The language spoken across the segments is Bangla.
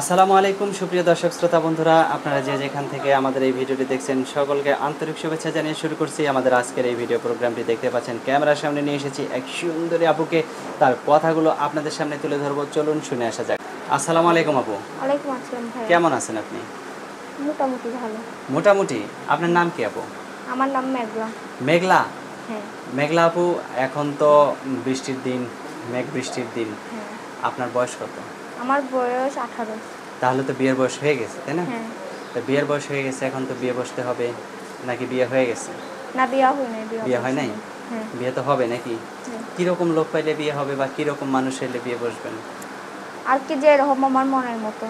আসসালামু আলাইকুম সুপ্রিয় দর্শক শ্রোতা বন্ধুরা, আপনারা যে যেখান থেকে আমাদের এই ভিডিওটি দেখছেন সকলকে আন্তরিক শুভেচ্ছা জানিয়ে শুরু করছি আমাদের আজকের এই ভিডিও প্রোগ্রামটি। দেখতে পাচ্ছেন ক্যামেরার সামনে নিয়ে এসেছি এক সুন্দরী আপুকে, তার কথাগুলো আপনাদের সামনে তুলে ধরবো। চলুন শুনে আসা যাক। আসসালামু আলাইকুম আপু। ওয়ালাইকুম আসসালাম ভাই। কেমন আছেন আপনি? মোটামুটি ভালো। মোটামুটি। আপনার নাম কি আপু? আমার নাম মেঘলা। মেঘলা? হ্যাঁ। মেঘলা আপু, এখন তো বৃষ্টির দিন, মেঘ বৃষ্টির দিন। হ্যাঁ। আপনার বয়স কত? আমার বয়স 18। তাহলে তো বিয়ের বয়স হয়ে গেছে, তাই না? হ্যাঁ। তো বিয়ের বয়স হয়ে গেছে, এখন তো বিয়ে বসতে হবে, নাকি বিয়ে হয়ে গেছে? না, বিয়ে হয় নাই। বিয়ে হয় নাই? হ্যাঁ। বিয়ে তো হবে নাকি? কিরকম লোক পাইলে বিয়ে হবে বা কিরকম মানুষ এলে বিয়ে বসবেন? আর কি যে এরকম আমার মনের মতো।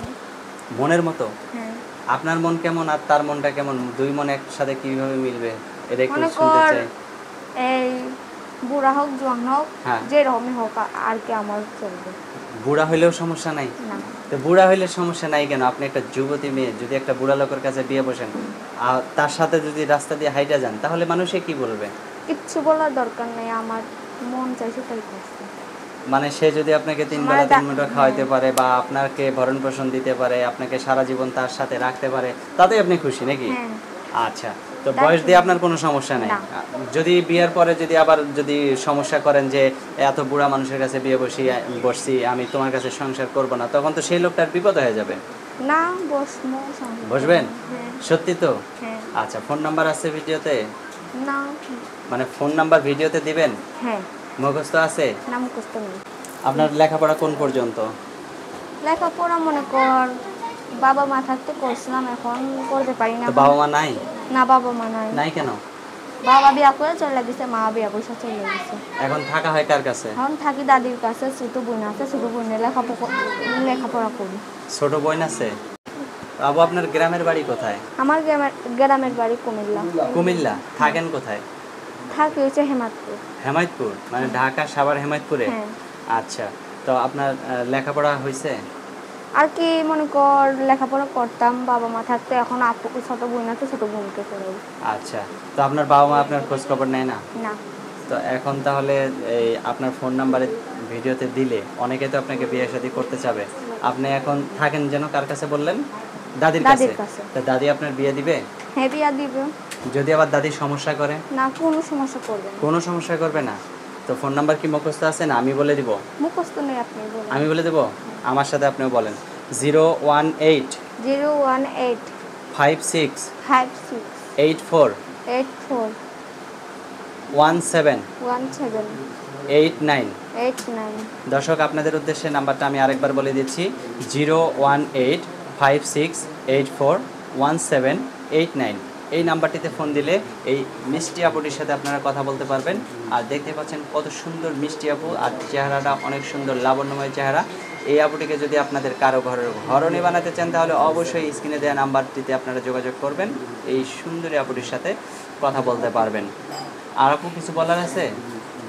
মনের মতো? হ্যাঁ। আপনার মন কেমন আর তার মনটা কেমন, দুই মন একসাথে কিভাবে মিলবে এটা একটু মনে শুনতে কর চাই। এই বুড়া হোক জোয়ান হোক, হ্যাঁ। যে রকমই হোক আর কি আমার চলবে। বুড়া হইলেও সমস্যা নাই? না। তো বুড়া হইলে সমস্যা নাই কেন? আপনি একটা যুবতী মেয়ে, যদি একটা বুড়া লোকের কাছে বিয়ে বসেন আর তার সাথে যদি রাস্তা দিয়ে হাইটা যান, তাহলে মানুষে কি বলবে? কিচ্ছু বলার দরকার নেই, আমার মন চাইছে তাই করছি। মানে সে যদি আপনাকে তিন বেলা তিন মুঠো খাওয়াইতে পারে বা আপনাকে ভরণ পোষণ দিতে পারে, আপনাকে সারা জীবন তার সাথে রাখতে পারে, তাতে আপনি খুশি নাকি? হ্যাঁ। আচ্ছা, তো বয়স দিয়ে আপনার কোনো সমস্যা নাই? যদি বিয়ের পরে যদি আবার যদি সমস্যা করেন যে এত বুড়া মানুষের কাছে বিয়ে বসছি, আমি তোমার কাছে সংসার করব না, তখন তো সেই লোকটার বিপদ হয়ে যাবে। না, বসবো। বসবেন? হ্যাঁ। সত্যি তো? হ্যাঁ। আচ্ছা, ফোন নাম্বার আছে ভিডিওতে? না। মানে ফোন নাম্বার ভিডিওতে দিবেন? হ্যাঁ। মুখস্থ আছে? না, মুখস্থ নেই। আপনার লেখাপড়া কোন পর্যন্ত? লেখাপড়া মনে কর বাবা মা থাকতে করছিলাম, এখন করতে পারি না। বাবা মা নাই? না, বাবা মা নাই। নাই কেন? বাবা বিয়া করে চলে গেছে, মা বিয়া পয়সা চলে গেছে। এখন থাকা হয় কার কাছে? এখন থাকি দাদির কাছে। ছোট বোন আছে, ছোট বোনের লেখাপড়া করি। ছোট বোন আছে? বাবু, আপনার গ্রামের বাড়ি কোথায়? আমার গ্রামের বাড়ি কুমিল্লা। কুমিল্লা? থাকেন কোথায়? থাকি হচ্ছে হেমাদপুর। হেমায়তপুর? মানে ঢাকা সাভার হেমায়তপুরে? হ্যাঁ। আচ্ছা, তো আপনার লেখাপড়া হয়েছে? আর কি মনে কর লেখাপড়া করতাম বাবা মা থাকতে, এখন আপু ছোট বোন আছে, ছোট বোনকে করাই। আচ্ছা, তো আপনার বাবা মা আপনার খোঁজ খবর নেয় না? না। তো এখন তাহলে এই আপনার ফোন নাম্বারে ভিডিওতে দিলে অনেকে তো আপনাকে বিয়ে শাদী করতে চাবে। আপনি এখন থাকেন যেন কার কাছে বললেন? দাদির কাছে। তো দাদি আপনার বিয়ে দিবে? হ্যাঁ, বিয়া দিবে। যদি আবার দাদি সমস্যা করে? না, কোনো সমস্যা করবে না। কোনো সমস্যা করবে না? তো ফোন নাম্বার কি মুখস্থ আছে না আমি বলে দিব? মুখস্থ নেই, আপনি বলেন। আমি বলে দেব? আমার সাথে আপনিও বলেন। 018 018 56 56 84 84 17 17 89। 89। দর্শক, আপনাদের উদ্দেশ্যে নাম্বারটা আমি আরেকবার বলে দিচ্ছি, 018 56 84 17 89। এই নাম্বারটিতে ফোন দিলে এই মিষ্টি আপুটির সাথে আপনারা কথা বলতে পারবেন। আর দেখতে পাচ্ছেন কত সুন্দর মিষ্টি আপু, আর চেহারাটা অনেক সুন্দর লাবণ্যময় চেহারা। এই আপুটিকে যদি আপনাদের কারো ঘরণী বানাতে চান, তাহলে অবশ্যই স্ক্রিনে দেওয়া নাম্বারটিতে আপনারা যোগাযোগ করবেন, এই সুন্দরী আপুটির সাথে কথা বলতে পারবেন। আর আপু কিছু বলার আছে?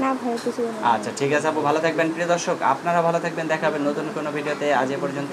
না ভাই, কিছু না। আচ্ছা, ঠিক আছে আপু, ভালো থাকবেন। প্রিয় দর্শক, আপনারা ভালো থাকবেন। দেখা হবে নতুন কোনো ভিডিওতে। আজ এ পর্যন্ত।